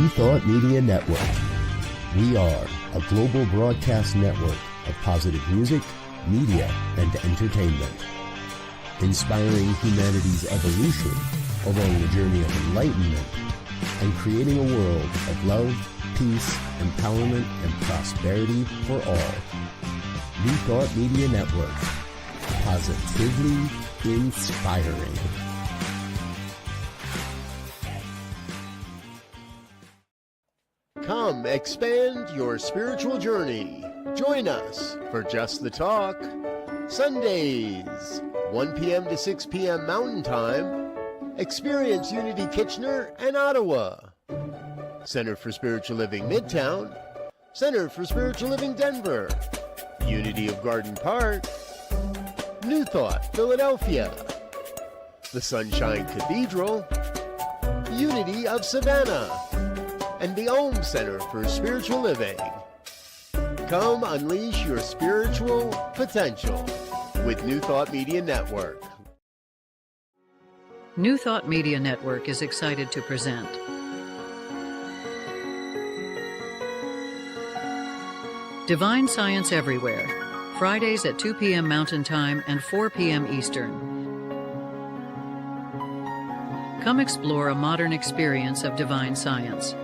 New Thought Media Network. We are a global broadcast network of positive music, media, and entertainment, inspiring humanity's evolution along the journey of enlightenment and creating a world of love, peace, empowerment, and prosperity for all. New Thought Media Network. Positively inspiring. Come expand your spiritual journey. Join us for Just the Talk. Sundays, 1 p.m. to 6 p.m. Mountain Time. Experience Unity Kitchener and Ottawa. Center for Spiritual Living Midtown. Center for Spiritual Living Denver. Unity of Garden Park. New Thought Philadelphia. The Sunshine Cathedral. Unity of Savannah. And the Om Center for Spiritual Living. Come unleash your spiritual potential with New Thought Media Network. New Thought Media Network is excited to present Divine Science Everywhere, Fridays at 2 p.m. Mountain Time and 4 p.m. Eastern. Come explore a modern experience of divine science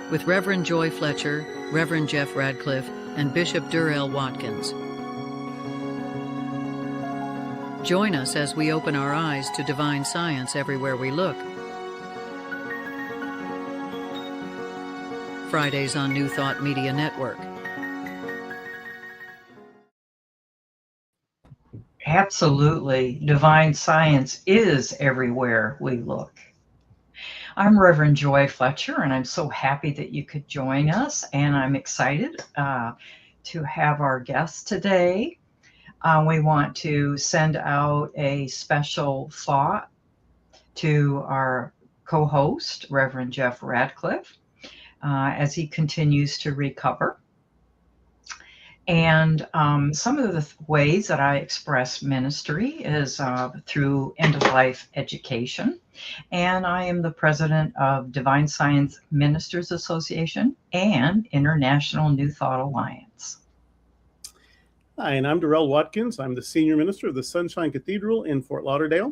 with Reverend Joy Fletcher, Reverend Jeff Radcliff, and Bishop Durrell Watkins. Join us as we open our eyes to divine science everywhere we look. Fridays on New Thought Media Network. Absolutely. Divine science is everywhere we look. I'm Reverend Joy Fletcher, and I'm so happy that you could join us, and I'm excited to have our guest today. We want to send out a special thought to our co-host, Reverend Jeff Radcliff, as he continues to recover. And some of the ways that I express ministry is through end-of-life education. And I am the president of Divine Science Ministers Association and International New Thought Alliance. Hi, and I'm Durrell Watkins. I'm the senior minister of the Sunshine Cathedral in Fort Lauderdale.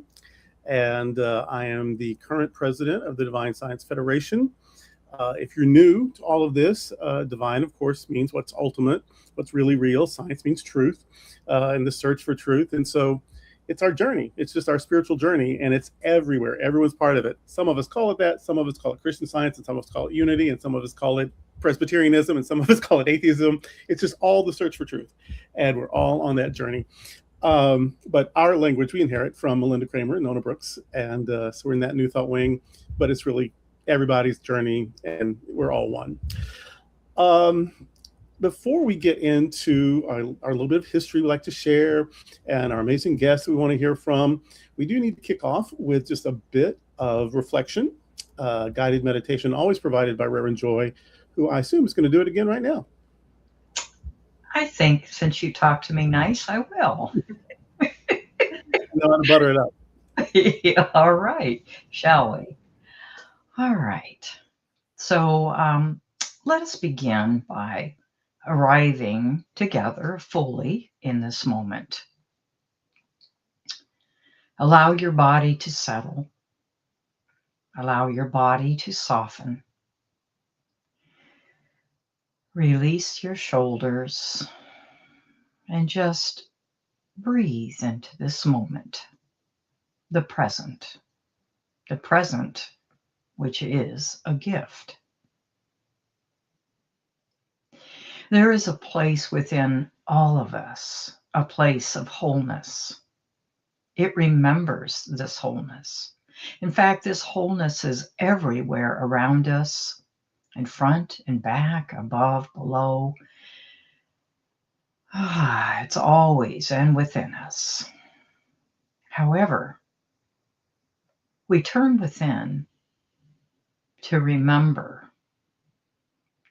And I am the current president of the Divine Science Federation. If you're new to all of this, divine, of course, means what's ultimate, what's really real. Science means truth, and the search for truth. And so it's our journey. It's just our spiritual journey, and it's everywhere. Everyone's part of it. Some of us call it that. Some of us call it Christian Science, and some of us call it unity, and some of us call it Presbyterianism, and some of us call it atheism. It's just all the search for truth, and we're all on that journey. But our language we inherit from Melinda Kramer and Nona Brooks, and so we're in that New Thought wing, but it's really everybody's journey, and we're all one. Before we get into our little bit of history we like to share and our amazing guests we want to hear from, we do need to kick off with just a bit of reflection, guided meditation, always provided by Reverend Joy, who I assume is going to do it again right now. I think since you talked to me nice, I will. I know how to butter it up. Yeah, all right, shall we? All right. So let us begin by arriving together fully in this moment. Allow your body to settle. Allow your body to soften. Release your shoulders and just breathe into this moment, the present which is a gift. There is a place within all of us, a place of wholeness. It remembers this wholeness. In fact, this wholeness is everywhere around us, in front and back, above, below. It's always and within us. However, we turn within to remember,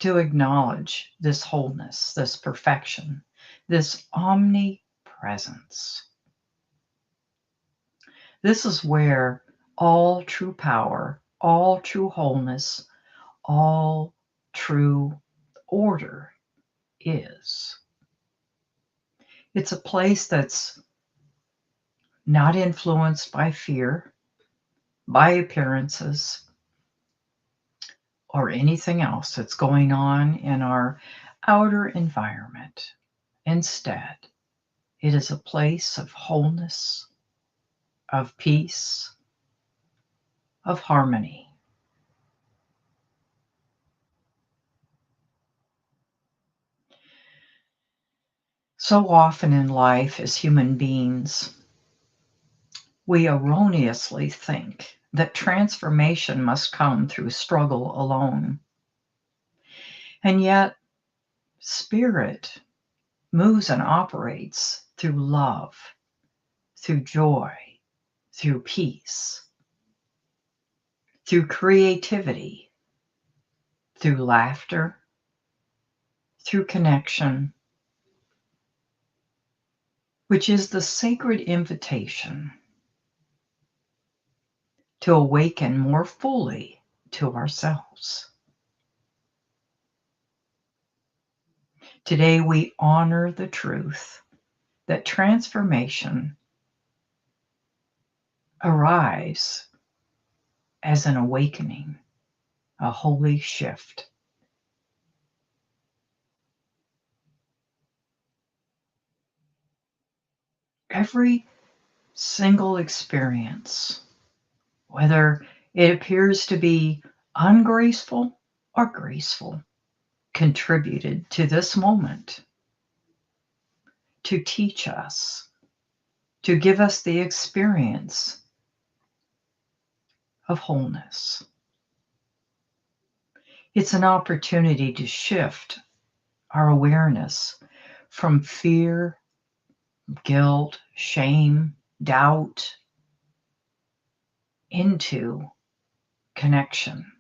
to acknowledge this wholeness, this perfection, this omnipresence. This is where all true power, all true wholeness, all true order is. It's a place that's not influenced by fear, by appearances, or anything else that's going on in our outer environment. Instead, it is a place of wholeness, of peace, of harmony. So often in life, as human beings, we erroneously think that transformation must come through struggle alone. And yet, spirit moves and operates through love, through joy, through peace, through creativity, through laughter, through connection, which is the sacred invitation to awaken more fully to ourselves. Today, we honor the truth that transformation arrives as an awakening, a holy shift. Every single experience, whether it appears to be ungraceful or graceful, contributed to this moment to teach us, to give us the experience of wholeness. It's an opportunity to shift our awareness from fear, guilt, shame, doubt into connection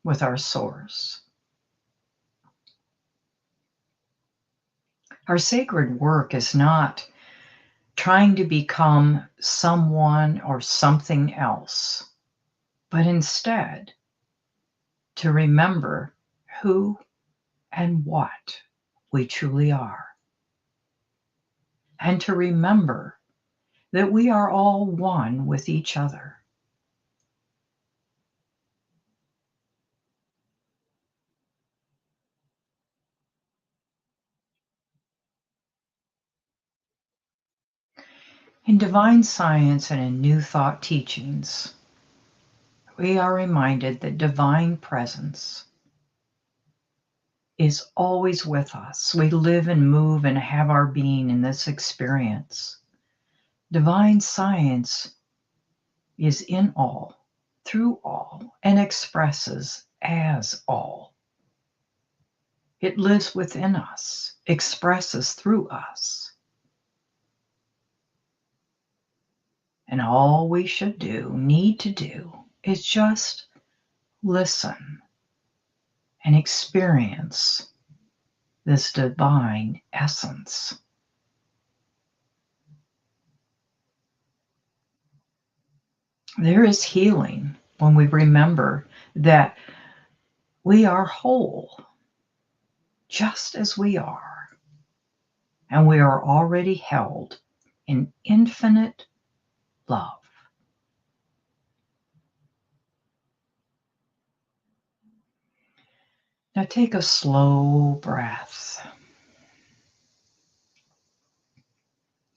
with our source. Our sacred work is not trying to become someone or something else, but instead to remember who and what we truly are. And to remember that we are all one with each other. In divine science and in New Thought teachings, we are reminded that divine presence is always with us. We live and move and have our being in this experience. Divine science is in all, through all, and expresses as all. It lives within us, expresses through us. And all we should do, need to do, is just listen and experience this divine essence. There is healing when we remember that we are whole, just as we are, and we are already held in infinite love. Now take a slow breath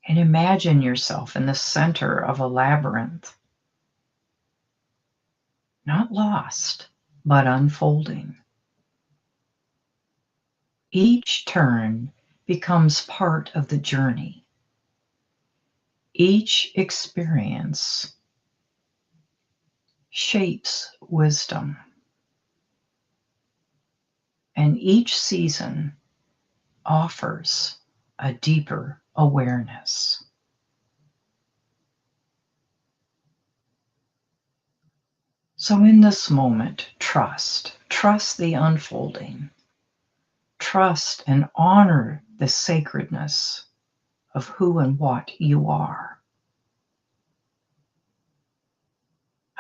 and imagine yourself in the center of a labyrinth, not lost, but unfolding. Each turn becomes part of the journey. Each experience shapes wisdom. And each season offers a deeper awareness. So in this moment, trust the unfolding. Trust and honor the sacredness of who and what you are.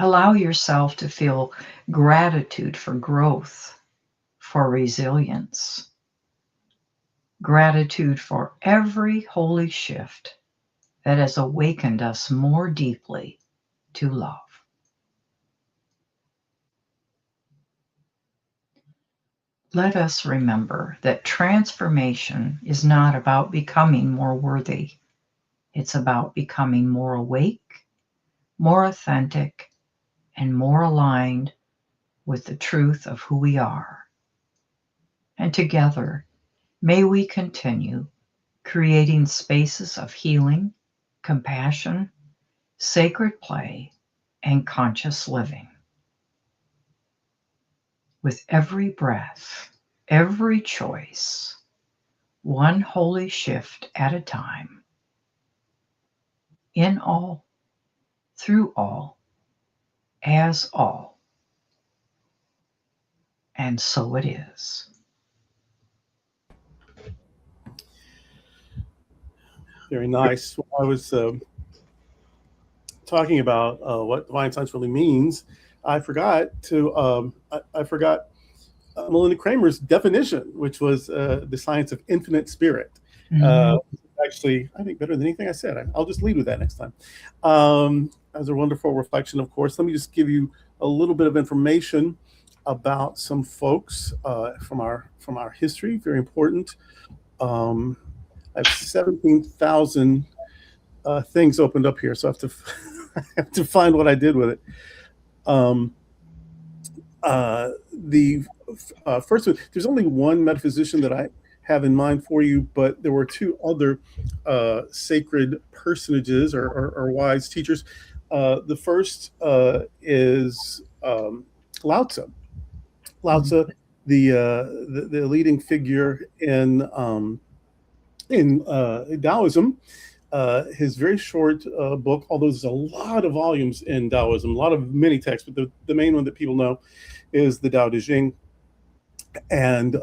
Allow yourself to feel gratitude for growth, for resilience, gratitude for every holy shift that has awakened us more deeply to love. Let us remember that transformation is not about becoming more worthy. It's about becoming more awake, more authentic, and more aligned with the truth of who we are. And together, may we continue creating spaces of healing, compassion, sacred play, and conscious living. With every breath, every choice, one holy shift at a time, in all, through all, as all. And so it is. Very nice. Well, I was talking about what divine science really means. I forgot Melinda Kramer's definition, which was the science of infinite spirit. Actually, I think better than anything I said. I'll just lead with that next time. As a wonderful reflection, of course. Let me just give you a little bit of information about some folks from our history. Very important. I have 17,000 things opened up here, so I have to find what I did with it. The first one, there's only one metaphysician that I have in mind for you, but there were two other sacred personages or wise teachers. The first is Lao Tzu. Lao Tzu, the leading figure in Taoism. His very short book, although there's a lot of volumes in Taoism, a lot of mini texts, but the main one that people know is the Tao Te Ching. And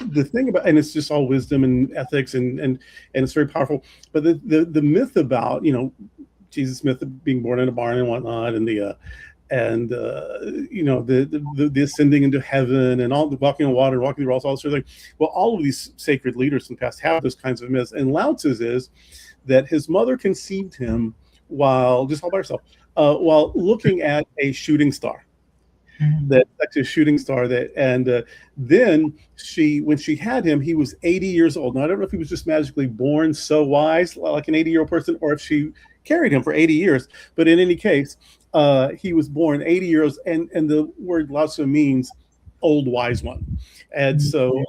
the thing about, and it's just all wisdom and ethics, and it's very powerful. But the myth about, Jesus' myth of being born in a barn and whatnot, and the ascending into heaven, and all the walking on water, walking through all sort of thing. Well, all of these sacred leaders in the past have those kinds of myths. And Lao Tzu's is that his mother conceived him while just all by herself, while looking at a shooting star. That's actually a shooting star. Then when she had him, he was 80 years old. Now, I don't know if he was just magically born so wise, like an 80-year-old person, or if she carried him for 80 years. But in any case, he was born 80 years, and the word Lao Tzu means old wise one. And so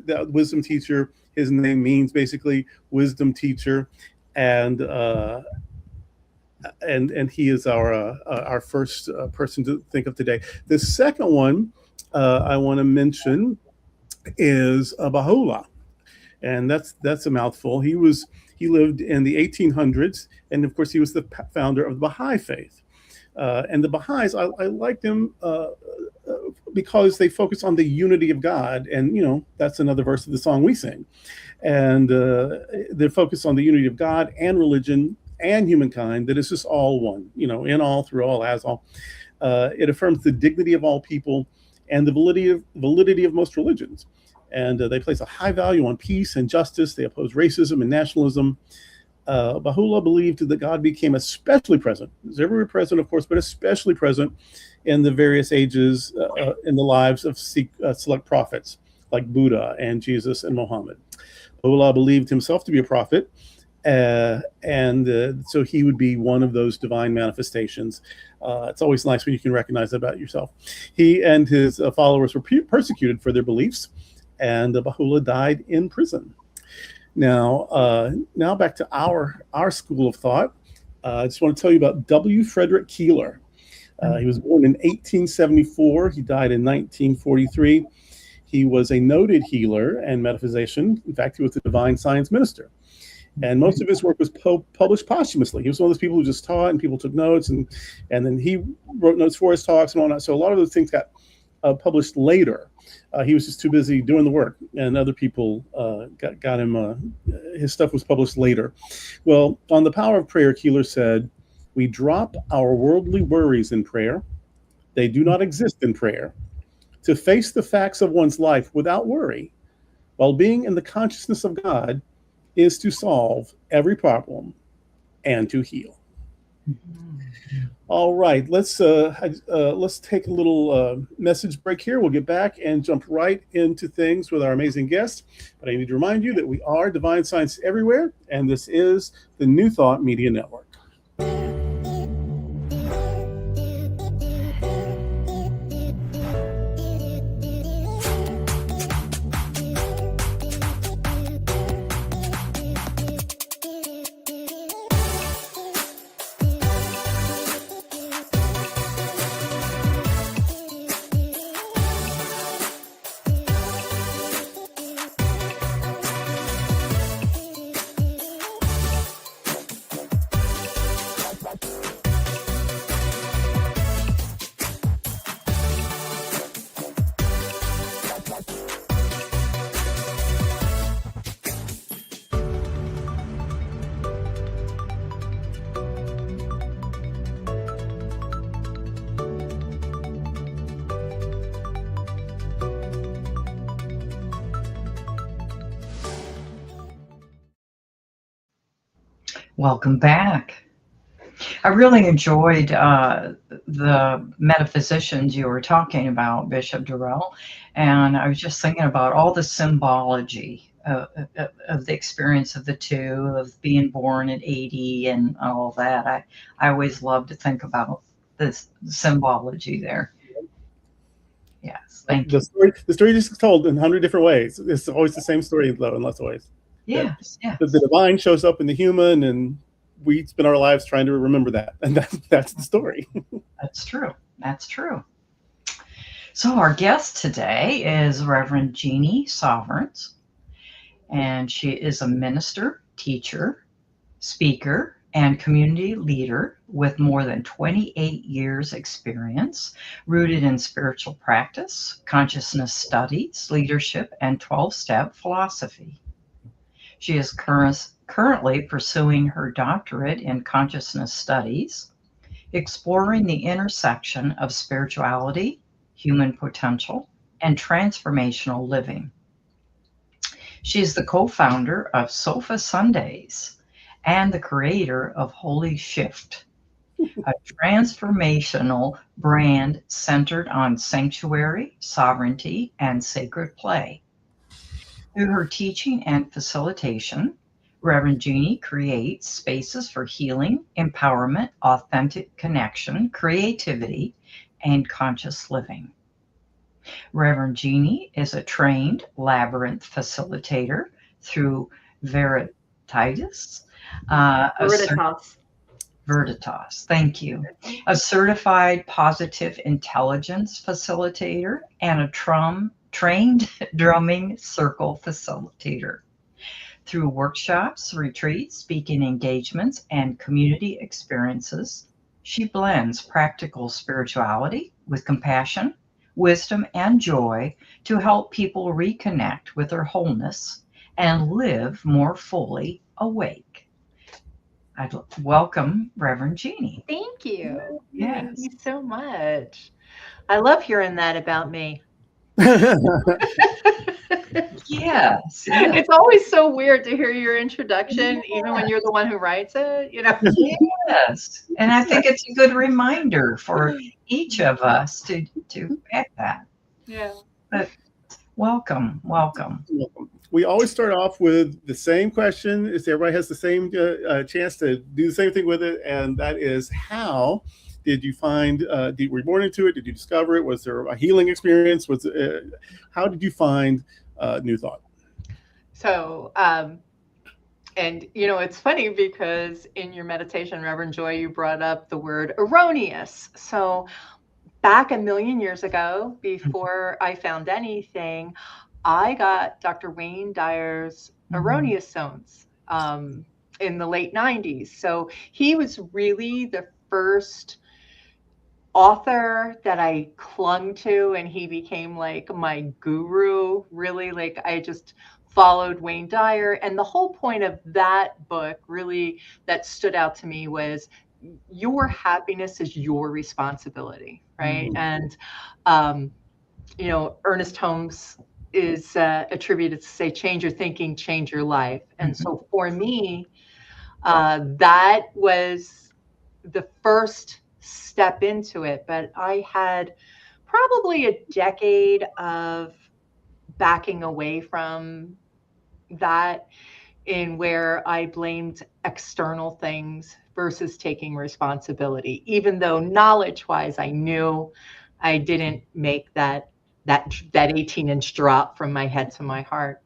that wisdom teacher, his name means basically wisdom teacher, and he is our first person to think of today. The second one I want to mention is Baha'u'llah, and that's a mouthful. He lived in the 1800s, and of course he was the founder of the Baha'i faith. And the Baha'is, I liked them because they focus on the unity of God, and that's another verse of the song we sing. And they're focused on the unity of God and religion and humankind, that is just all one, in all, through all, as all. It affirms the dignity of all people and the validity of most religions. And they place a high value on peace and justice. They oppose racism and nationalism. Baha'u'llah believed that God became especially present. He was everywhere present, of course, but especially present in the various ages in the lives of select prophets like Buddha and Jesus and Muhammad. Baha'u'llah believed himself to be a prophet, and so he would be one of those divine manifestations. It's always nice when you can recognize that about yourself. He and his followers were persecuted for their beliefs, and Baha'u'llah died in prison. Now back to our school of thought. I just want to tell you about W. Frederick Keeler. He was born in 1874. He died in 1943. He was a noted healer and metaphysician. In fact, he was a divine science minister. And most of his work was published posthumously. He was one of those people who just taught, and people took notes, and then he wrote notes for his talks and whatnot. So a lot of those things got published later. He was just too busy doing the work, and other people got him. His stuff was published later. Well, on the power of prayer, Keeler said, We drop our worldly worries in prayer. They do not exist in prayer. To face the facts of one's life without worry, while being in the consciousness of God, is to solve every problem and to heal. All right, let's take a little message break here. We'll get back and jump right into things with our amazing guest. But I need to remind you that we are Divine Science Everywhere, and this is the New Thought Media Network. Welcome back. I really enjoyed the metaphysicians you were talking about, Bishop Durrell, and I was just thinking about all the symbology of the experience of the two, of being born at 80 and all that. I always love to think about this symbology there. Yes, thank you. The story just told in 100 different ways. It's always the same story, though, in lots of ways. Yes, yes. The divine shows up in the human, and we spend our lives trying to remember that. And that's the story. That's true. That's true. So our guest today is Reverend Jeannie Sovereigns, and she is a minister, teacher, speaker, and community leader with more than 28 years experience, rooted in spiritual practice, consciousness studies, leadership, and 12-step philosophy. She is currently pursuing her doctorate in consciousness studies, exploring the intersection of spirituality, human potential, and transformational living. She is the co-founder of Sofa Sundays and the creator of Holy Shift, a transformational brand centered on sanctuary, sovereignty, and sacred play. Through her teaching and facilitation, Reverend Jeannie creates spaces for healing, empowerment, authentic connection, creativity, and conscious living. Reverend Jeannie is a trained labyrinth facilitator through Veritas. Veritas, thank you. A certified positive intelligence facilitator and a trained drumming circle facilitator. Through workshops, retreats, speaking engagements, and community experiences, she blends practical spirituality with compassion, wisdom, and joy to help people reconnect with their wholeness and live more fully awake. I'd welcome Reverend Jeannie. Thank you. Yes. Thank you so much. I love hearing that about me. Yes. It's always so weird to hear your introduction, even when you're the one who writes it, you know. Yes. And I think it's a good reminder for each of us to get that. Yeah. But welcome. We always start off with the same question. Everybody has the same chance to do the same thing with it, and that is, how did you find? Were you born into it? Did you discover it? Was there a healing experience? How did you find New Thought? So, and it's funny because in your meditation, Reverend Joy, you brought up the word erroneous. So back a million years ago, before I found anything, I got Dr. Wayne Dyer's erroneous zones in the late 90s. So he was really the first author that I clung to, and he became like my guru, really. Like, I just followed Wayne Dyer, and the whole point of that book really that stood out to me was your happiness is your responsibility, right? And Ernest Holmes is attributed to say, change your thinking, change your life. And so for me, that was the first step into it. But I had probably a decade of backing away from that, in where I blamed external things versus taking responsibility, even though knowledge-wise I knew I didn't make that 18-inch drop from my head to my heart.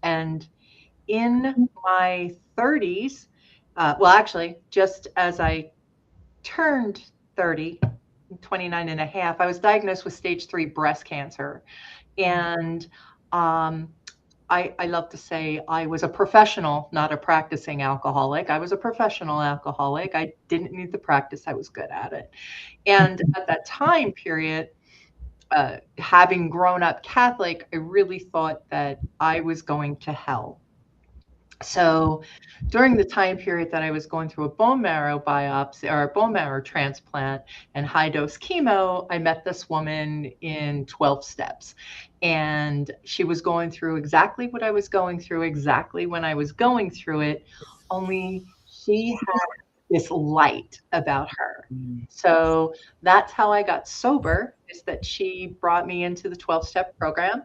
And in my 30s, well, actually, just as I turned 30, 29 and a half, I was diagnosed with stage 3 breast cancer. And I love to say I was a professional, not a practicing alcoholic. I was a professional alcoholic. I didn't need the practice. I was good at it. And at that time period, having grown up Catholic, I really thought that I was going to hell. So during the time period that I was going through a bone marrow biopsy or a bone marrow transplant and high dose chemo, I met this woman in 12 steps. And she was going through exactly what I was going through, exactly when I was going through it, only she had this light about her. So that's how I got sober, is that she brought me into the 12-step program.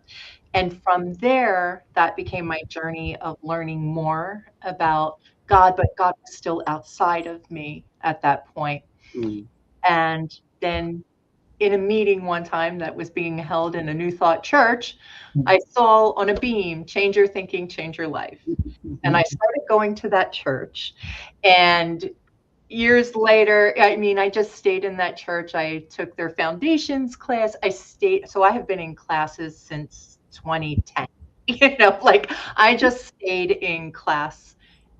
And from there, that became my journey of learning more about God, but God was still outside of me at that point. And then in a meeting one time that was being held in a New Thought church, I saw on a beam, change your thinking, change your life. And I started going to that church. And years later, I just stayed in that church. I took their foundations class. So I have been in classes since 2010. I just stayed in class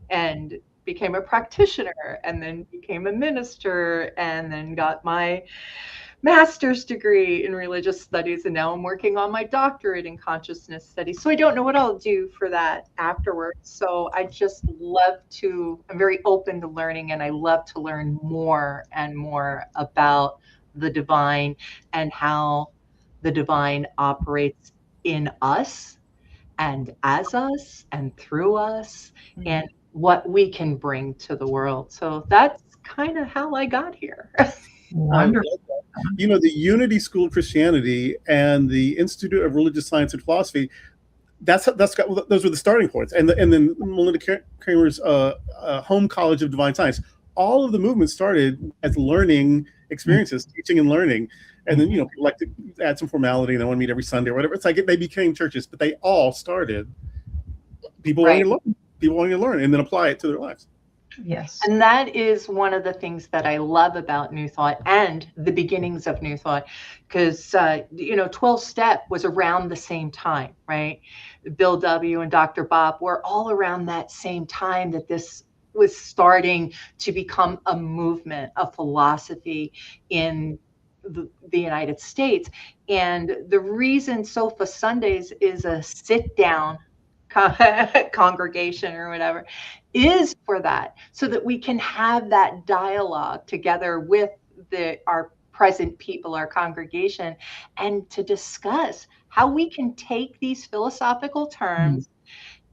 and became a practitioner, and then became a minister, and then got my master's degree in religious studies, and now I'm working on my doctorate in consciousness studies. So I don't know what I'll do for that afterwards. So I'm very open to learning, and I love to learn more and more about the divine and how the divine operates in us and as us and through us, and what we can bring to the world. So that's kind of how I got here. Wonderful. The Unity School of Christianity and the Institute of Religious Science and Philosophy, those were the starting points. And then Melinda Kramer's Home College of Divine Science. All of the movements started as learning experiences, teaching and learning. And then, people like to add some formality, and they want to meet every Sunday or whatever. It's like they became churches, but they all started people wanting to learn and then apply it to their lives. Yes. And that is one of the things that I love about New Thought and the beginnings of New Thought, because, 12 Step was around the same time, right? Bill W. and Dr. Bob were all around that same time that this was starting to become a movement, a philosophy in the United States. And the reason Sofa Sundays is a sit-down congregation or whatever is for that, so that we can have that dialogue together with our present people, our congregation, and to discuss how we can take these philosophical terms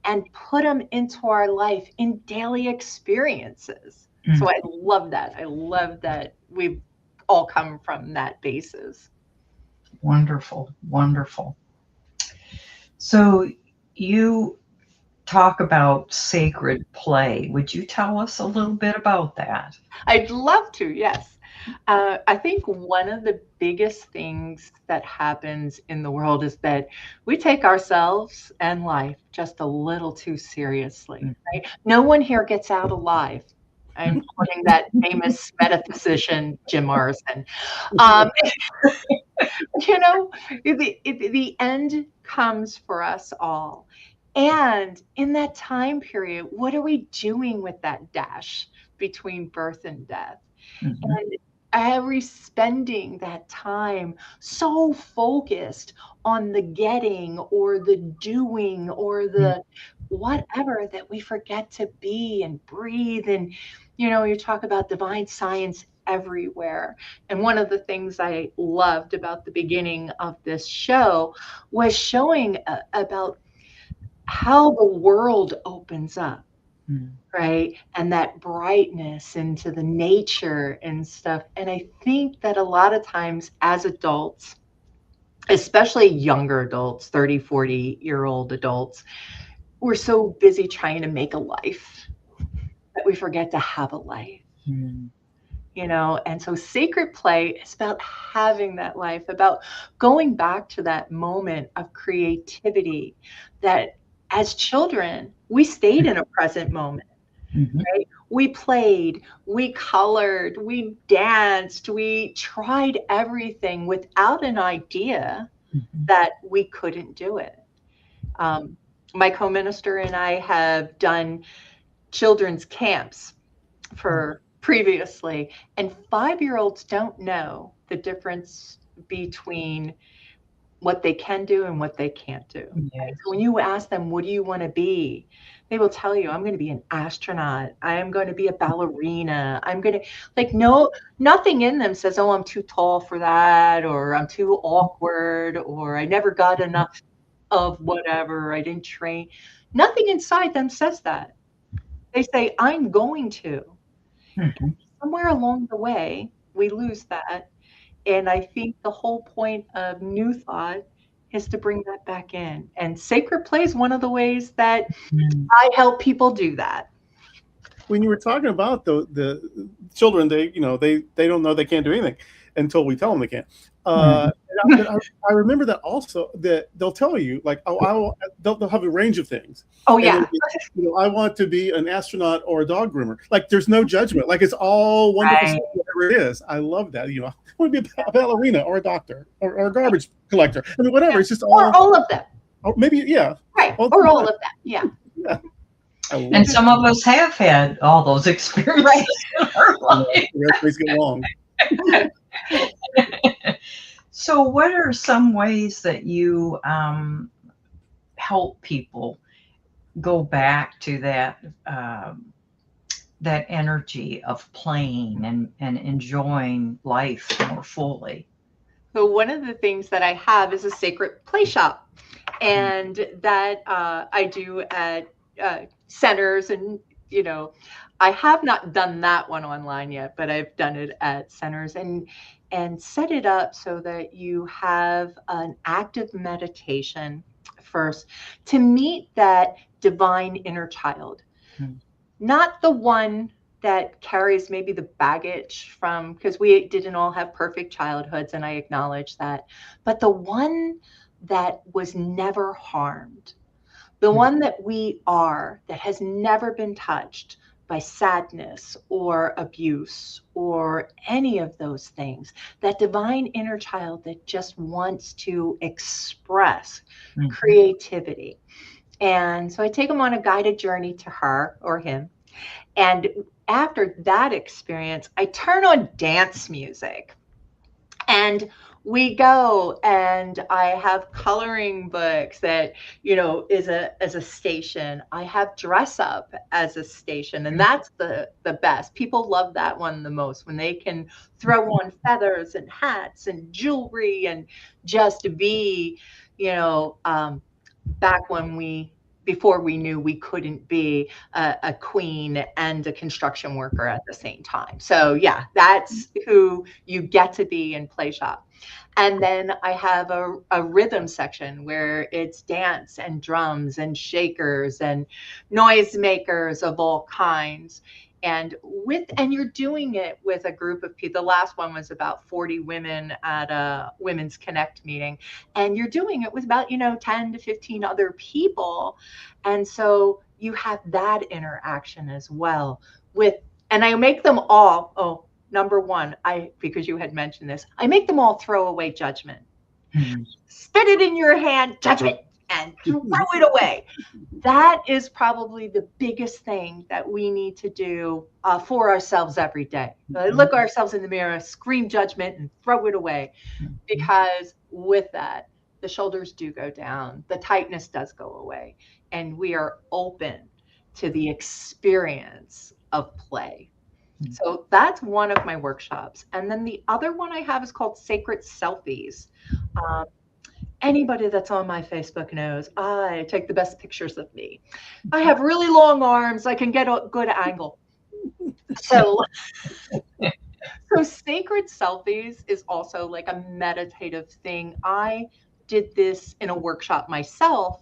and put them into our life in daily experiences. So I love that. I love that we've all come from that basis. Wonderful, wonderful. So you talk about sacred play. Would you tell us a little bit about that? I'd love to, yes. I think one of the biggest things that happens in the world is that we take ourselves and life just a little too seriously, right? No one here gets out alive. I'm quoting that famous metaphysician, Jim Morrison. The end comes for us all. And in that time period, what are we doing with that dash between birth and death? And spending that time so focused on the getting or the doing or the whatever that we forget to be and breathe. And, you talk about divine science everywhere. And one of the things I loved about the beginning of this show was showing about how the world opens up. Right. And that brightness into the nature and stuff. And I think that a lot of times as adults, especially younger adults, 30, 40-year-old adults, we're so busy trying to make a life that we forget to have a life. And so sacred play is about having that life, about going back to that moment of creativity that as children, we stayed in a present moment. Right? We played, we colored, we danced, we tried everything without an idea that we couldn't do it. My co-minister and I have done children's camps for previously, and 5-year-olds don't know the difference between what they can do and what they can't do. Right? So when you ask them, what do you want to be? They will tell you, I'm going to be an astronaut. I am going to be a ballerina. I'm going to, nothing in them says, oh, I'm too tall for that, or I'm too awkward, or I never got enough of whatever. I didn't train. Nothing inside them says that. They say, I'm going to. Somewhere along the way, we lose that. And I think the whole point of New Thought is to bring that back in. And sacred play is one of the ways that I help people do that. When you were talking about the children, they don't know they can't do anything until we tell them they can't. I remember that also, that they'll tell you, like, they'll have a range of things. Oh, yeah. I want to be an astronaut or a dog groomer. Like, there's no judgment. Like, it's all wonderful stuff, whatever it is. I love that. I want to be a ballerina or a doctor or a garbage collector. I mean, whatever. It's just all of them. Or maybe, yeah. Right. Or all of them. Yeah. Yeah. And some of us have had all those experiences in our life. Please get along. So what are some ways that you help people go back to that energy of playing and enjoying life more fully? So one of the things that I have is a sacred play shop, and that I do at centers, and I have not done that one online yet, but I've done it at centers and set it up so that you have an active meditation first to meet that divine inner child, not the one that carries maybe the baggage from, because we didn't all have perfect childhoods, and I acknowledge that, but the one that was never harmed, the one that we are, that has never been touched by sadness or abuse or any of those things, that divine inner child that just wants to express creativity. And so I take them on a guided journey to her or him. And after that experience, I turn on dance music, and we go, and I have coloring books that, is as a station. I have dress up as a station, and that's the best. People love that one the most, when they can throw on feathers and hats and jewelry and just be, back when before we knew we couldn't be a queen and a construction worker at the same time. So yeah, that's who you get to be in Play Shop. And then I have a rhythm section where it's dance and drums and shakers and noisemakers of all kinds. And you're doing it with a group of people. The last one was about 40 women at a Women's Connect meeting. And you're doing it with about, 10 to 15 other people. And so you have that interaction as well and I make them all, number one, because you had mentioned this, I make them all throw away judgment. Spit it in your hand, judgment. and throw it away. That is probably the biggest thing that we need to do for ourselves every day. Look ourselves in the mirror, scream judgment, and throw it away. Because with that, the shoulders do go down, the tightness does go away, and we are open to the experience of play. So that's one of my workshops. And then the other one I have is called Sacred Selfies. Anybody that's on my Facebook knows I take the best pictures of me. I have really long arms. I can get a good angle. So Sacred Selfies is also like a meditative thing. I did this in a workshop myself,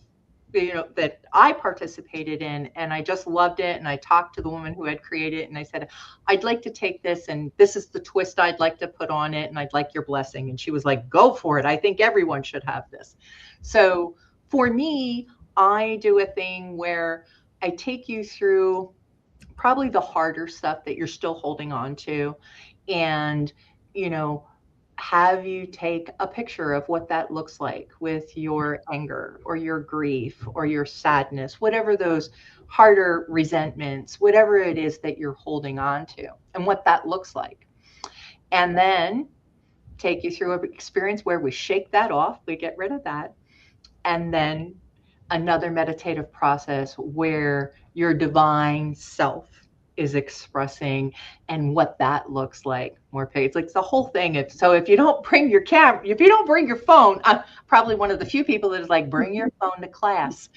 that I participated in, and I just loved it. And I talked to the woman who had created it, and I said, I'd like to take this, and this is the twist I'd like to put on it, and I'd like your blessing. And she was like, go for it. I think everyone should have this. So for me, I do a thing where I take you through probably the harder stuff that you're still holding on to, and, have you take a picture of what that looks like with your anger or your grief or your sadness, whatever those harder resentments, whatever it is that you're holding on to, and what that looks like. And then take you through an experience where we shake that off, we get rid of that. And then another meditative process where your divine self is expressing, and what that looks like. More page, like the whole thing. If you don't bring your camera, if you don't bring your phone, I'm probably one of the few people that is like, bring your phone to class.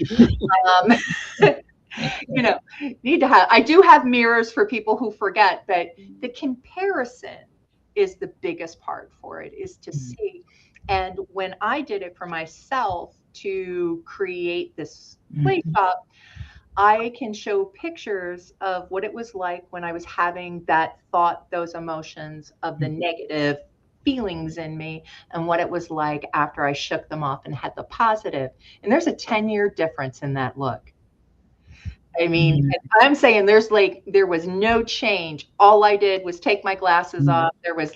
Need to have. I do have mirrors for people who forget, but the comparison is the biggest part for it, is to see. And when I did it for myself to create this play shop, I can show pictures of what it was like when I was having that thought, those emotions of the negative feelings in me, and what it was like after I shook them off and had the positive. And there's a 10-year difference in that look. I mean, I'm saying there was no change. All I did was take my glasses off. There was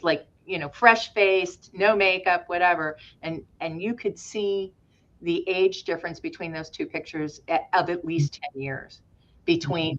fresh faced, no makeup, whatever. And you could see the age difference between those two pictures of at least 10 years between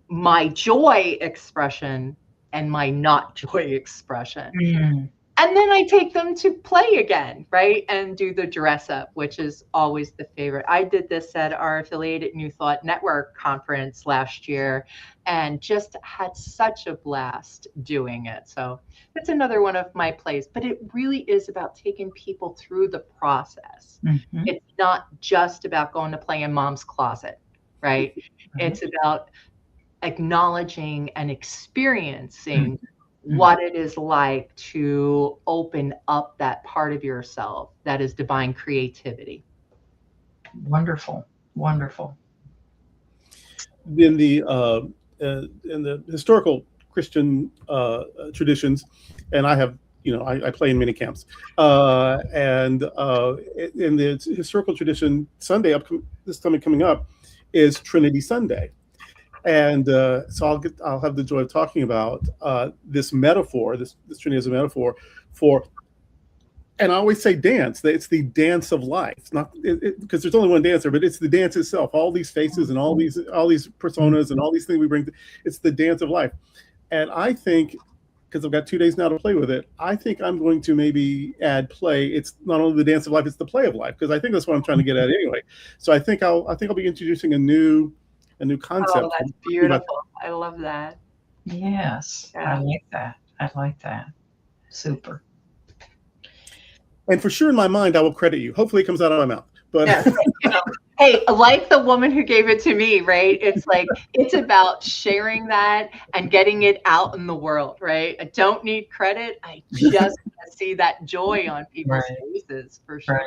my joy expression and my not joy expression. And then I take them to play again, right? And do the dress up, which is always the favorite. I did this at our affiliated New Thought Network conference last year and just had such a blast doing it. So that's another one of my plays, but it really is about taking people through the process. It's not just about going to play in mom's closet, right? It's about acknowledging and experiencing what it is like to open up that part of yourself that is divine creativity. Wonderful. Wonderful. In the historical Christian traditions, and I have, I play in many camps, and in the historical tradition, Sunday coming up is Trinity Sunday. And so I'll have the joy of talking about this metaphor, this Trinity as a metaphor for, and I always say dance. It's the dance of life. It's not because there's only one dancer, but it's the dance itself. All these faces and all these personas and all these things we bring. It's the dance of life. And I think, because I've got 2 days now to play with it, I think I'm going to maybe add play. It's not only the dance of life, it's the play of life, because I think that's what I'm trying to get at anyway. So I think I'll be introducing a new concept. Oh, that's beautiful. I love that. Yes, yeah. I like that. Super. And for sure in my mind, I will credit you. Hopefully it comes out of my mouth. But hey, like the woman who gave it to me, right? It's like, it's about sharing that and getting it out in the world, right? I don't need credit. I just want to see that joy on people's faces, for sure.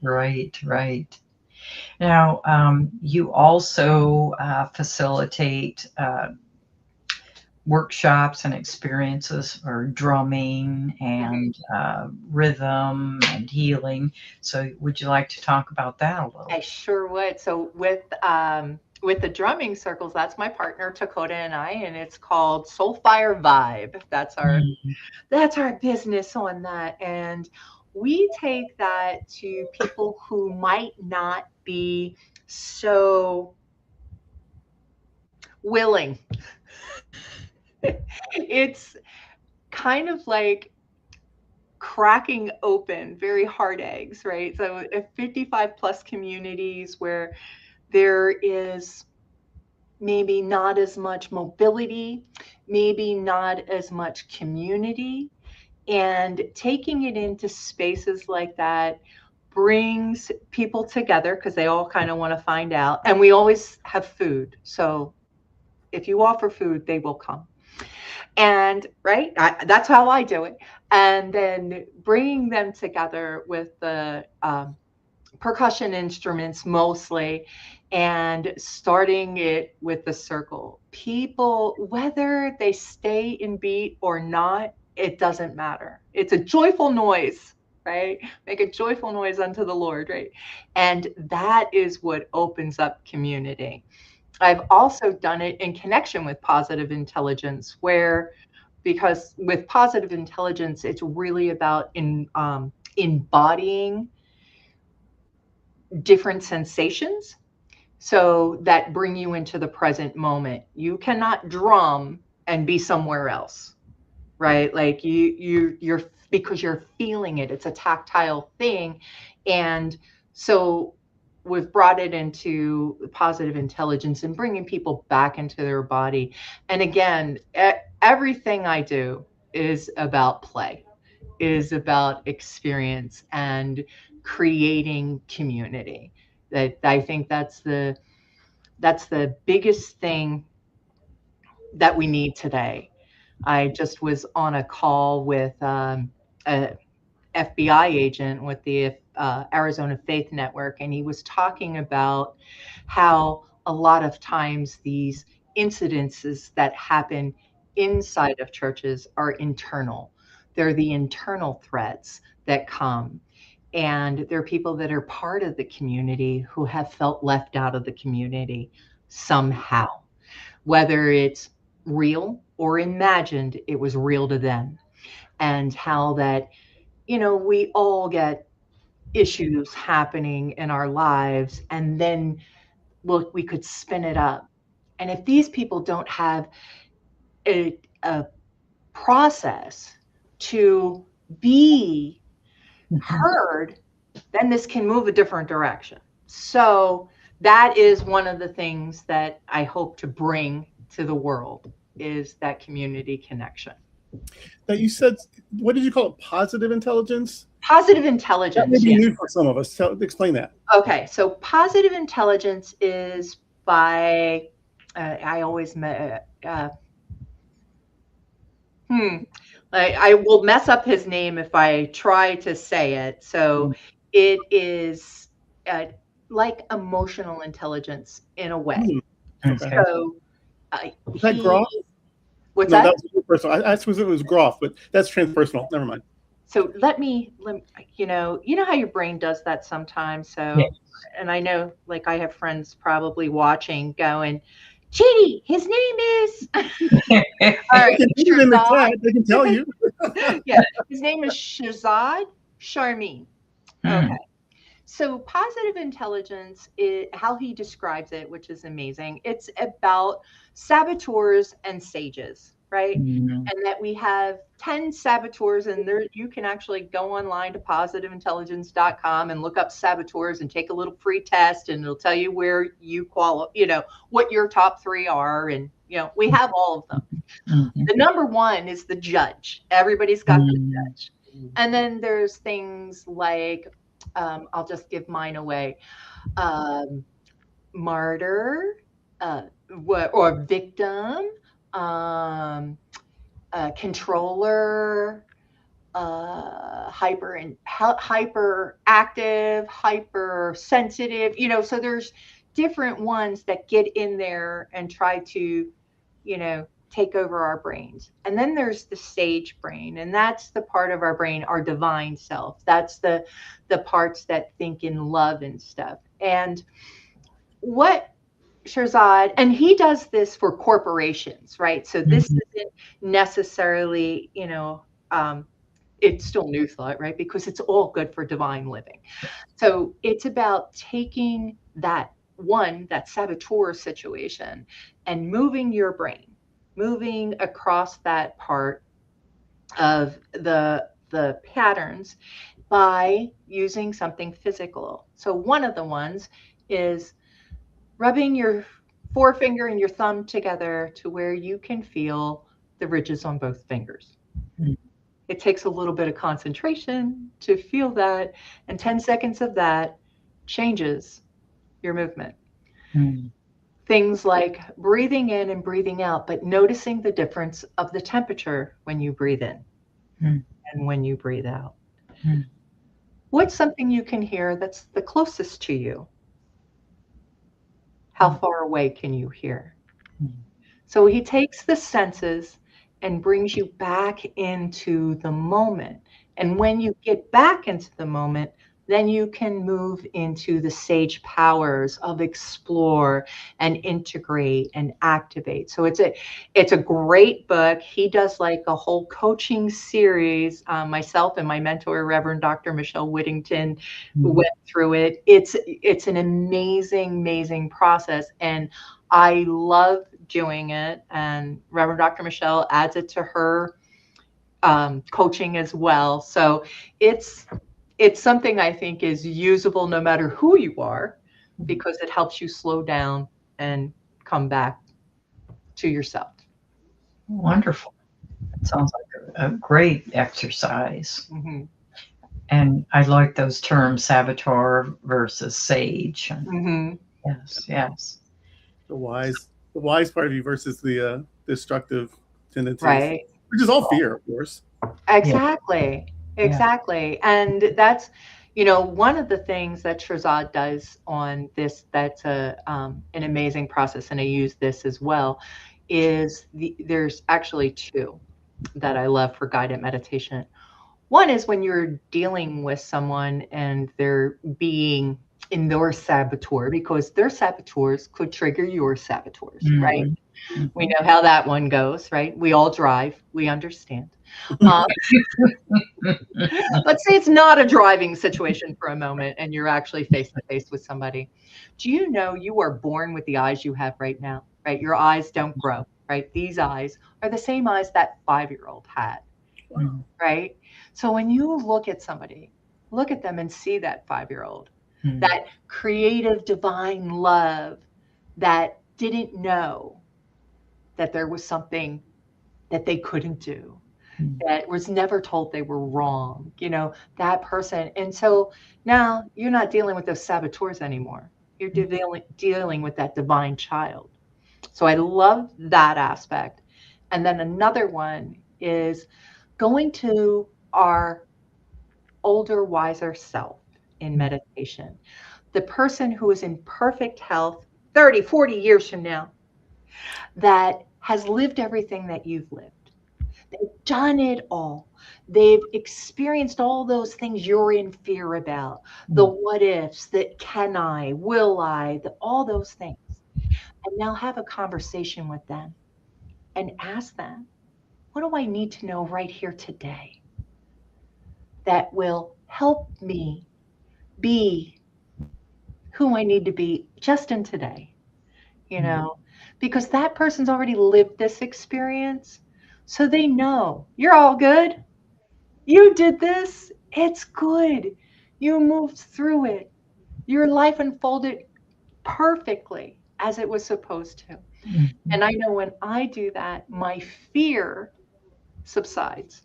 Right. Now, you also facilitate workshops and experiences for drumming and rhythm and healing. So would you like to talk about that a little? I sure would. So with the drumming circles, that's my partner Dakota and I, and it's called Soulfire Vibe. That's our business on that. And we take that to people who might not be so willing. It's kind of like cracking open very hard eggs, right? So 55 plus communities where there is maybe not as much mobility, maybe not as much community, and taking it into spaces like that brings people together because they all kind of want to find out. And we always have food. So if you offer food, they will come. And right, that's how I do it. And then bringing them together with the percussion instruments mostly, and starting it with the circle. People, whether they stay in beat or not, it doesn't matter. It's a joyful noise, right? Make a joyful noise unto the Lord, right? And that is what opens up community. I've also done it in connection with positive intelligence, where, because with positive intelligence, it's really about embodying different sensations so that bring you into the present moment. You cannot drum and be somewhere else, right? Like you're because you're feeling it. It's a tactile thing. And so we've brought it into positive intelligence and bringing people back into their body. And again, everything I do is about play, is about experience and creating community. That I think that's the biggest thing that we need today. I just was on a call with a FBI agent with the Arizona Faith Network, and he was talking about how a lot of times these incidences that happen inside of churches are internal. They're the internal threats that come. And there are people that are part of the community who have felt left out of the community somehow, whether it's real or imagined, it was real to them. And how that, we all get issues happening in our lives, and then we could spin it up. And if these people don't have a process to be heard, then this can move a different direction. So that is one of the things that I hope to bring to the world, is that community connection. Now you said, what did you call it? Positive intelligence? Positive intelligence. That may be new for some of us. Explain that. Okay, so positive intelligence is by, I always, I will mess up his name if I try to say it. So it is like emotional intelligence in a way. Okay. So is that Groff? What's no, that? That's personal. I suppose it was Groff, but that's transpersonal. Never mind. So let me, you know how your brain does that sometimes. So, Yes. And I know, like, I have friends probably watching going, Chidi, his name is. All right, They can, in the chat, they can tell you. Yeah, his name is Shazad Sharmin. Okay. So positive intelligence, how he describes it, which is amazing. It's about saboteurs and sages, right? And that we have 10 saboteurs, and there you can actually go online to positiveintelligence.com and look up saboteurs and take a little free test, and it'll tell you where you qualify, what your top 3 are. And, we have all of them. The number 1 is the judge. Everybody's got the judge. And then there's things like, I'll just give mine away. Martyr, or victim, controller, hyperactive, hypersensitive, so there's different ones that get in there and try to, take over our brains. And then there's the sage brain, and that's the part of our brain, our divine self. That's the parts that think in love and stuff. And what Shazad, and he does this for corporations, right? So this isn't necessarily, it's still new thought, right? Because it's all good for divine living. So it's about taking that saboteur situation and moving your brain, moving across that part of the patterns by using something physical. So one of the ones is rubbing your forefinger and your thumb together to where you can feel the ridges on both fingers. It takes a little bit of concentration to feel that, and 10 seconds of that changes your movement. Things like breathing in and breathing out, but noticing the difference of the temperature when you breathe in and when you breathe out. What's something you can hear that's the closest to you? How far away can you hear? So he takes the senses and brings you back into the moment. And when you get back into the moment, then you can move into the sage powers of explore and integrate and activate. So it's a great book. He does like a whole coaching series. Myself and my mentor, Reverend Dr. Michelle Whittington, went through it. It's an amazing process, and I love doing it. And Reverend Dr. Michelle adds it to her coaching as well. So it's something I think is usable no matter who you are, because it helps you slow down and come back to yourself. Wonderful. It sounds like a great exercise. And I like those terms, saboteur versus sage. Yes. The wise part of you versus the destructive tendencies, Right. which is all fear, of course. Exactly. And that's, one of the things that Shahrazad does on this, that's an amazing process, and I use this as well, is there's actually two that I love for guided meditation. One is when you're dealing with someone and they're being in their saboteur, because their saboteurs could trigger your saboteurs, right? We know how that one goes, right? We all drive. We understand. Let's say it's not a driving situation for a moment and you're actually face to face with somebody. Do you know you are born with the eyes you have right now, right? Your eyes don't grow, right? These eyes are the same eyes that 5-year-old had, right? So when you look at somebody, look at them and see that 5-year-old, that creative divine love that didn't know that there was something that they couldn't do, that was never told they were wrong, that person. And so now you're not dealing with those saboteurs anymore. You're dealing with that divine child. So I love that aspect. And then another one is going to our older, wiser self in meditation. The person who is in perfect health 30, 40 years from now, that has lived everything that you've lived. They've done it all. They've experienced all those things you're in fear about, the what ifs, the can I, will I, all those things. And now have a conversation with them and ask them, what do I need to know right here today that will help me be who I need to be just in today? Because that person's already lived this experience. So they know you're all good. You did this. It's good. You moved through it. Your life unfolded perfectly as it was supposed to. And I know when I do that, my fear subsides.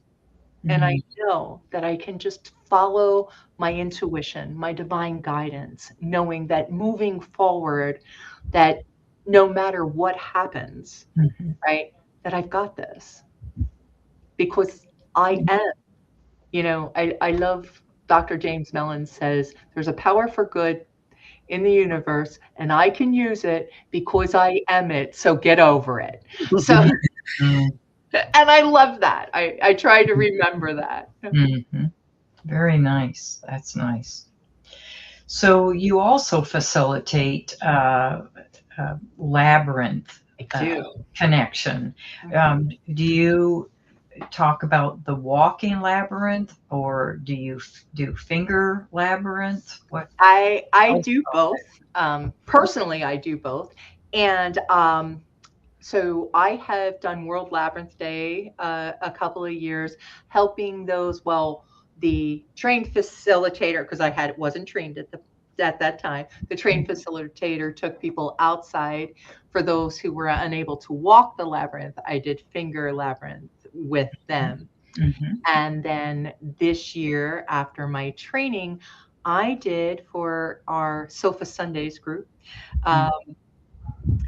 And I know that I can just follow my intuition, my divine guidance, knowing that moving forward, that no matter what happens, right, that I've got this. Because I am, I love Dr. James Mellon says, there's a power for good in the universe, and I can use it because I am it. So get over it. So, and I love that. I try to remember that. Very nice. That's nice. So you also facilitate labyrinth connection. Do you talk about the walking labyrinth, or do you do finger labyrinth? What? I do both. Personally, I do both. And so I have done World Labyrinth Day a couple of years, helping those, well, the trained facilitator, because wasn't trained at that time. The trained facilitator took people outside. For those who were unable to walk the labyrinth, I did finger labyrinth with them. Mm-hmm. And then this year, after my training, I did for our Sofa Sundays group a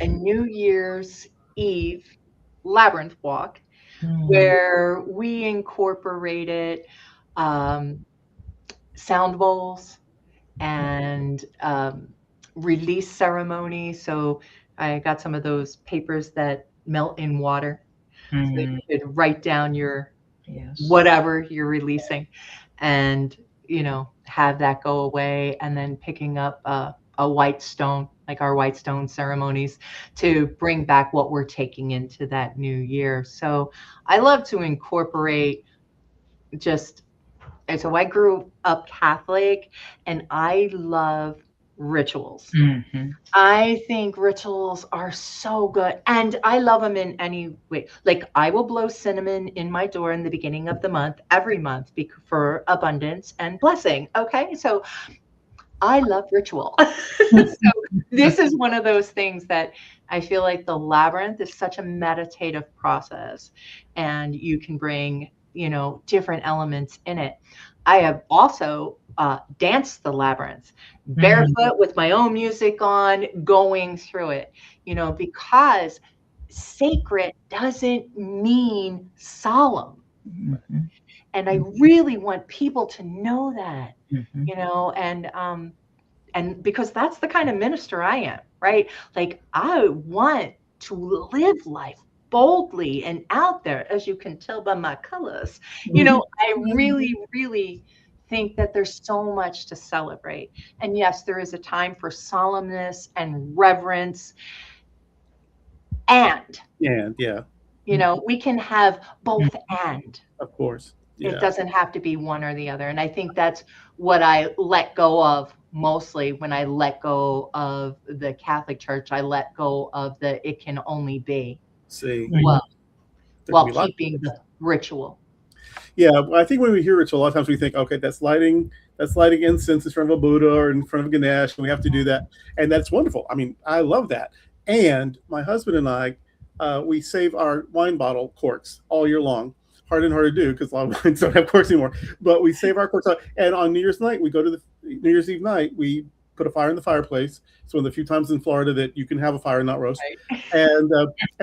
New Year's Eve labyrinth walk, where we incorporated sound bowls and release ceremony. So I got some of those papers that melt in water, so you could write down your whatever you're releasing, and have that go away, and then picking up a white stone, like our white stone ceremonies, to bring back what we're taking into that new year. So I love to incorporate so I grew up Catholic, and I love rituals. Mm-hmm. I think rituals are so good, and I love them in any way. Like, I will blow cinnamon in my door in the beginning of the month, every month, for abundance and blessing. Okay, so I love ritual. So this is one of those things that I feel like the labyrinth is such a meditative process, and you can bring different elements in it. I have also danced the labyrinth barefoot with my own music on, going through it, because sacred doesn't mean solemn. Mm-hmm. And I really want people to know that, and because that's the kind of minister I am, right? Like, I want to live life boldly and out there, as you can tell by my colors. I really, really think that there's so much to celebrate. And yes, there is a time for solemnness and reverence. And we can have both and. Of course. Yeah. It doesn't have to be one or the other. And I think that's what I let go of mostly when I let go of the Catholic Church. I let go of it can only be. While keeping the ritual. Yeah, I think when we hear ritual, a lot of times we think, okay, that's lighting incense in front of a Buddha or in front of Ganesh, and we have to do that, and that's wonderful. I mean, I love that. And my husband and I, we save our wine bottle corks all year long. Hard and hard to do because a lot of wines don't have corks anymore. But we save our corks, and on New Year's night, we go to the New Year's Eve night, we put a fire in the fireplace. It's one of the few times in Florida that you can have a fire and not roast. Right. And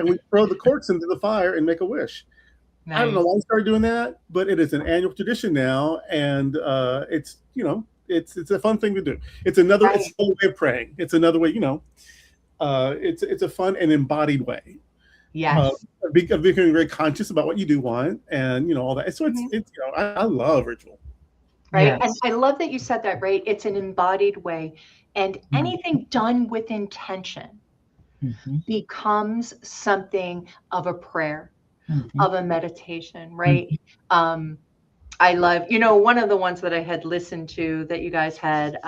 we throw the corks into the fire and make a wish. Nice. I don't know why we started doing that, but it is an annual tradition now, and it's a fun thing to do. It's another way of praying. It's another way, it's a fun and embodied way. Yes. Of becoming very conscious about what you do want, and all that. So it's I love ritual. Right. Yes. And I love that you said that, right? It's an embodied way, and anything done with intention becomes something of a prayer, of a meditation, right? I love, one of the ones that I had listened to that you guys had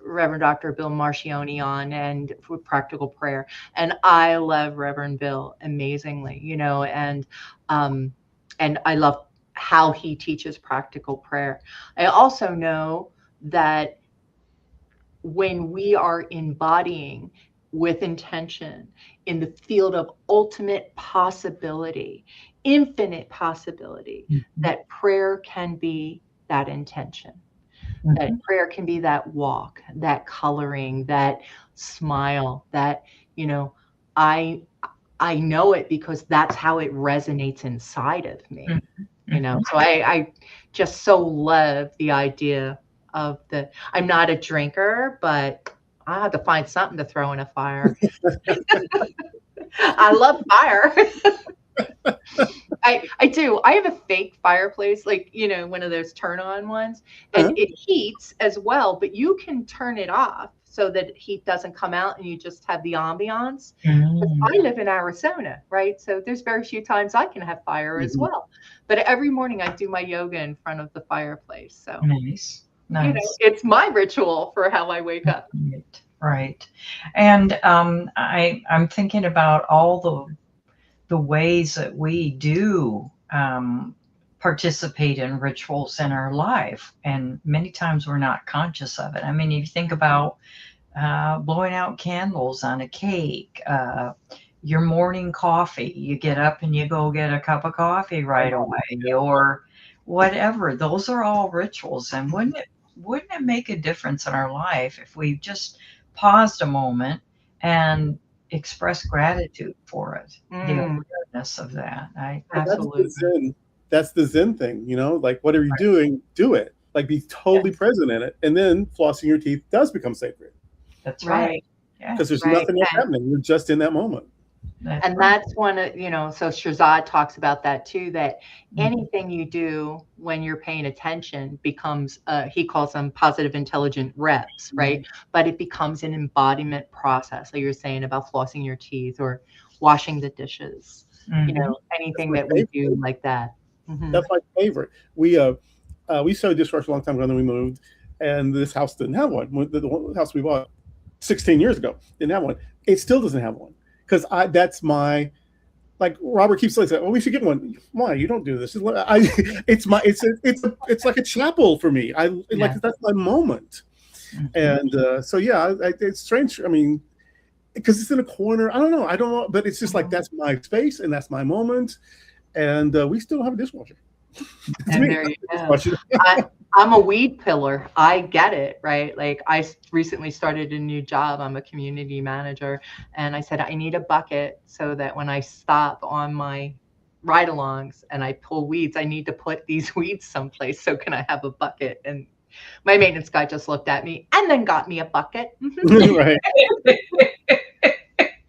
Reverend Dr. Bill Marcioni on, and for practical prayer. And I love Reverend Bill amazingly, and I love how he teaches practical prayer. I also know that when we are embodying with intention in the field of ultimate possibility, infinite possibility, that prayer can be that intention, that prayer can be that walk, that coloring, that smile, that, I know it because that's how it resonates inside of me. So I just so love the idea of I'm not a drinker, but I have to find something to throw in a fire. I love fire. I do. I have a fake fireplace, like, one of those turn on ones, and it heats as well, but you can turn it off so that heat doesn't come out and you just have the ambiance. Mm. I live in Arizona, right? So there's very few times I can have fire as well. But every morning I do my yoga in front of the fireplace. So, Nice. you know, it's my ritual for how I wake up. Right. Right. And I'm thinking about all the ways that we do participate in rituals in our life, and many times we're not conscious of it. I mean, if you think about blowing out candles on a cake, your morning coffee, you get up and you go get a cup of coffee right away, or whatever. Those are all rituals. And wouldn't it make a difference in our life if we just paused a moment and express gratitude for it, the awareness of that? Absolutely. That's the Zen thing, you know, like, what are you doing? Do it. Like, be totally present in it. And then flossing your teeth does become sacred. That's right. Because there's nothing else happening. You're just in that moment. That's one of, you know, so Shirzad talks about that too, that anything you do when you're paying attention becomes, he calls them positive intelligent reps, right? But it becomes an embodiment process. Like you're saying about flossing your teeth or washing the dishes, you know, anything that we do like that. That's my favorite. We started a dishwasher a long time ago, and then we moved, and this house didn't have one. The house we bought 16 years ago didn't have one. It still doesn't have one, because that's my, like Robert keeps saying, "Oh, we should get one." Why? You don't do this. It's like a chapel for me. Like, that's my moment. And so yeah, it's strange. I mean, because it's in a corner. I don't know, but it's just like, that's my space and that's my moment. And we still have a dishwasher. And there you go. I'm a weed pillar. I get it, right? Like, I recently started a new job. I'm a community manager. And I said, I need a bucket so that when I stop on my ride-alongs and I pull weeds, I need to put these weeds someplace. So can I have a bucket? And my maintenance guy just looked at me and then got me a bucket. Right.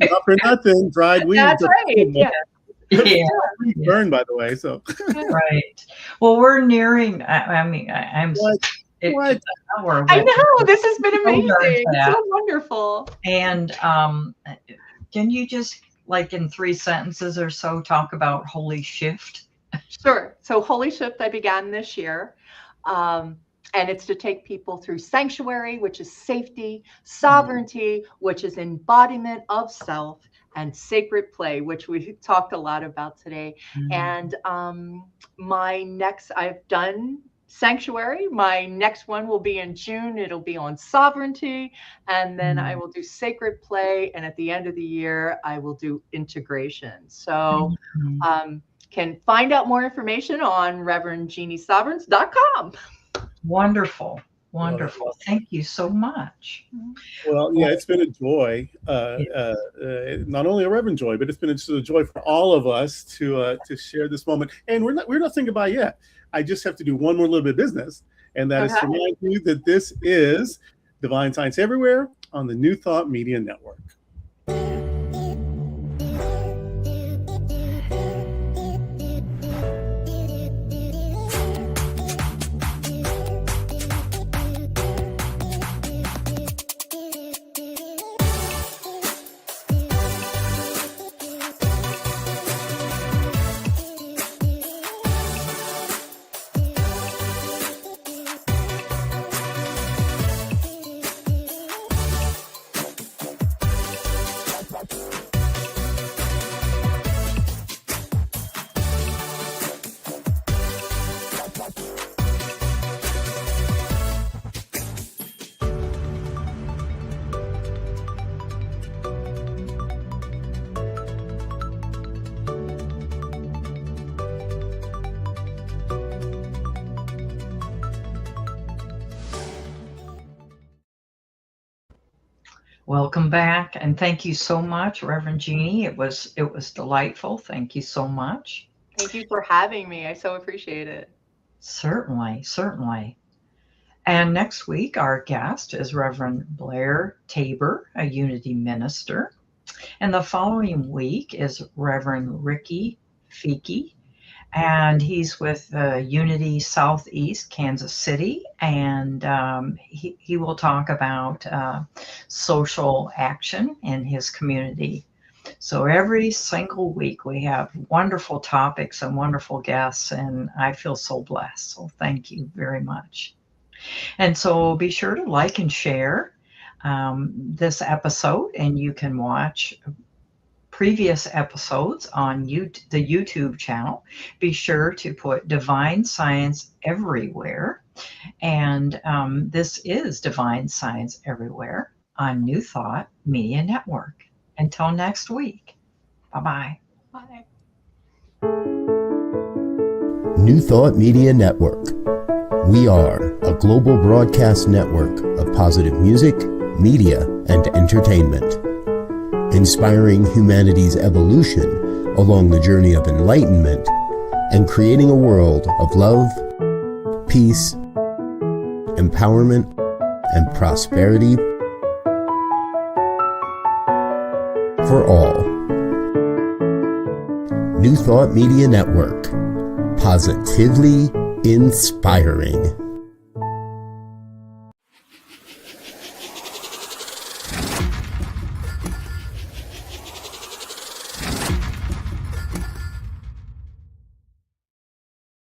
Not for nothing, dried weeds. That's right. Yeah. Burned, by the way. So right. Well, we're nearing. I'm. What? It's an hour. I know, this has been amazing. So wonderful. And can you just, like, in 3 sentences or so, talk about Holy Shift? Sure. So Holy Shift I began this year. And it's to take people through sanctuary, which is safety, sovereignty, which is embodiment of self, and sacred play, which we talked a lot about today. And I've done sanctuary. My next one will be in June. It'll be on sovereignty. And then I will do sacred play. And at the end of the year, I will do integration. So can find out more information on ReverendJeannieSovereigns.com. Wonderful. Wonderful. Thank you so much. Well, yeah, it's been a joy. Not only a reverend joy, but it's been a joy for all of us to share this moment. And we're not saying goodbye yet. I just have to do one more little bit of business, and that is to remind you that this is Divine Science Everywhere on the New Thought Media Network. Welcome back, and thank you so much, Reverend Jeannie. It was delightful. Thank you so much. Thank you for having me. I so appreciate it. Certainly, certainly. And next week, our guest is Reverend Blair Tabor, a Unity minister. And the following week is Reverend Ricky Fiki, and he's with Unity Southeast Kansas City, and he will talk about social action in his community. So every single week we have wonderful topics and wonderful guests, and I feel so blessed. So thank you very much. And so be sure to like and share this episode, and you can watch previous episodes on the YouTube channel. Be sure to put Divine Science Everywhere. And this is Divine Science Everywhere on New Thought Media Network. Until next week. Bye-bye. Bye. New Thought Media Network. We are a global broadcast network of positive music, media, and entertainment, inspiring humanity's evolution along the journey of enlightenment and creating a world of love, peace, empowerment, and prosperity for all. New Thought Media Network. Positively inspiring.